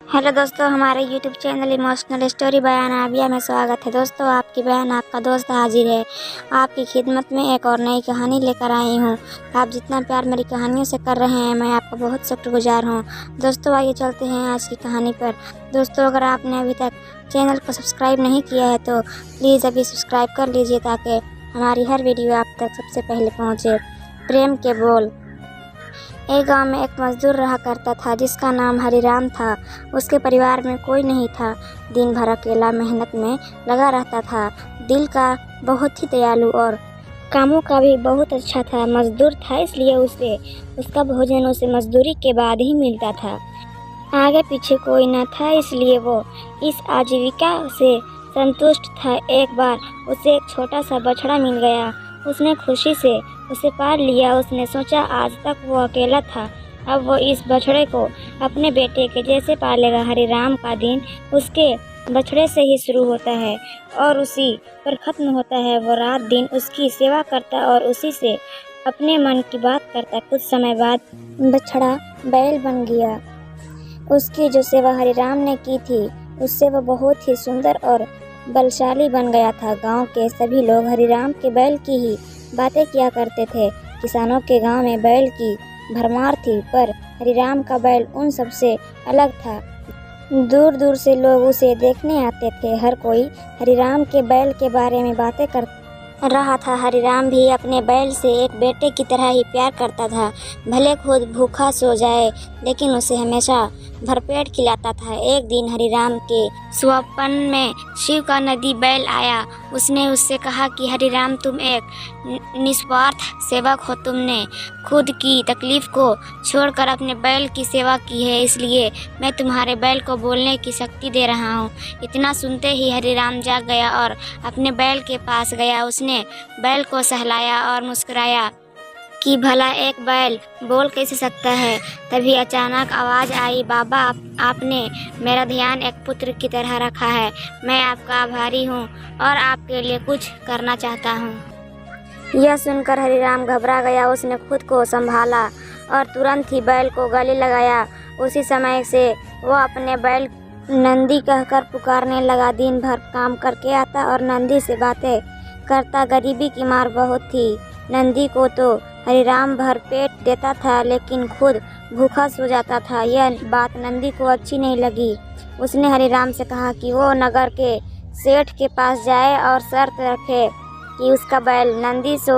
Hello दोस्तों, हमारे YouTube channel emotional story बयान आबिया में स्वागत है। दोस्तों, आपकी बहन आपका दोस्त हाजिर है आपकी खिदमत में एक और नई कहानी लेकर आई हूँ। आप जितना प्यार मेरी कहानियों से कर रहे हैं, मैं आपका बहुत शुक्रगुजार हूँ। दोस्तों, आइए चलते हैं आज की कहानी पर। दोस्तों, अगर आपने अभी तक चैनल को सब्सक्राइब नहीं किया है तो प्लीज़ अभी सब्सक्राइब कर लीजिए ताकि हमारी हर वीडियो आप तक सबसे पहले पहुँचे। प्रेम के बोल। एक गांव में एक मजदूर रहा करता था जिसका नाम हरिराम था। उसके परिवार में कोई नहीं था। दिन भर अकेला मेहनत में लगा रहता था। दिल का बहुत ही दयालु और कामों का भी बहुत अच्छा था। मजदूर था इसलिए उसका भोजन उसे मजदूरी के बाद ही मिलता था। आगे पीछे कोई न था इसलिए वो इस आजीविका से संतुष्ट था। एक बार उसे एक छोटा सा बछड़ा मिल गया। उसने खुशी से उसे पाल लिया। उसने सोचा आज तक वो अकेला था, अब वो इस बछड़े को अपने बेटे के जैसे पालेगा। हरिराम का दिन उसके बछड़े से ही शुरू होता है और उसी पर ख़त्म होता है। वो रात दिन उसकी सेवा करता और उसी से अपने मन की बात करता। कुछ समय बाद बछड़ा बैल बन गया। उसकी जो सेवा हरिराम ने की थी उससे वो बहुत ही सुंदर और बलशाली बन गया था। गांव के सभी लोग हरिराम के बैल की ही बातें किया करते थे। किसानों के गांव में बैल की भरमार थी, पर हरिराम का बैल उन सबसे अलग था। दूर दूर से लोग उसे देखने आते थे। हर कोई हरिराम के बैल के बारे में बातें कर रहा था। हरिराम भी अपने बैल से एक बेटे की तरह ही प्यार करता था। भले खुद भूखा सो जाए लेकिन उसे हमेशा भरपेट खिलाता था। एक दिन हरिराम के स्वप्न में शिव का नदी बैल आया। उसने उससे कहा कि हरिराम, तुम एक निस्वार्थ सेवक हो। तुमने खुद की तकलीफ को छोड़कर अपने बैल की सेवा की है, इसलिए मैं तुम्हारे बैल को बोलने की शक्ति दे रहा हूँ। इतना सुनते ही हरिराम जाग गया और अपने बैल के पास गया। उसने बैल को सहलाया और मुस्कुराया कि भला एक बैल बोल कैसे सकता है। तभी अचानक आवाज़ आई, बाबा, आपने मेरा ध्यान एक पुत्र की तरह रखा है। मैं आपका आभारी हूँ और आपके लिए कुछ करना चाहता हूँ। यह सुनकर हरिराम घबरा गया। उसने खुद को संभाला और तुरंत ही बैल को गले लगाया। उसी समय से वो अपने बैल नंदी कहकर पुकारने लगा। दिन भर काम करके आता और नंदी से बातें करता। गरीबी की मार बहुत थी। नंदी को तो हरिराम भर पेट देता था लेकिन खुद भूखा सो जाता था। यह बात नंदी को अच्छी नहीं लगी। उसने हरिराम से कहा कि वो नगर के सेठ के पास जाए और शर्त रखे कि उसका बैल नंदी सो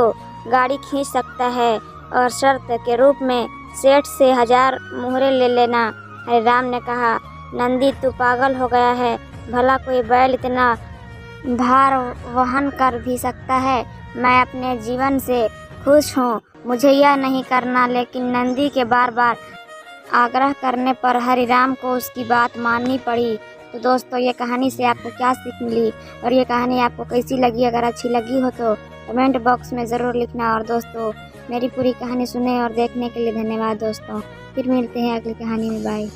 गाड़ी खींच सकता है और शर्त के रूप में सेठ से 1000 मुहरे ले लेना। हरिराम ने कहा, नंदी, तू पागल हो गया है। भला कोई बैल इतना भार वहन कर भी सकता है? मैं अपने जीवन से खुश हूँ, मुझे यह नहीं करना। लेकिन नंदी के बार बार आग्रह करने पर हरिराम को उसकी बात माननी पड़ी। तो दोस्तों, ये कहानी से आपको क्या सीख मिली और ये कहानी आपको कैसी लगी? अगर अच्छी लगी हो तो कमेंट बॉक्स में ज़रूर लिखना। और दोस्तों, मेरी पूरी कहानी सुने और देखने के लिए धन्यवाद। दोस्तों, फिर मिलते हैं अगली कहानी में। बाय।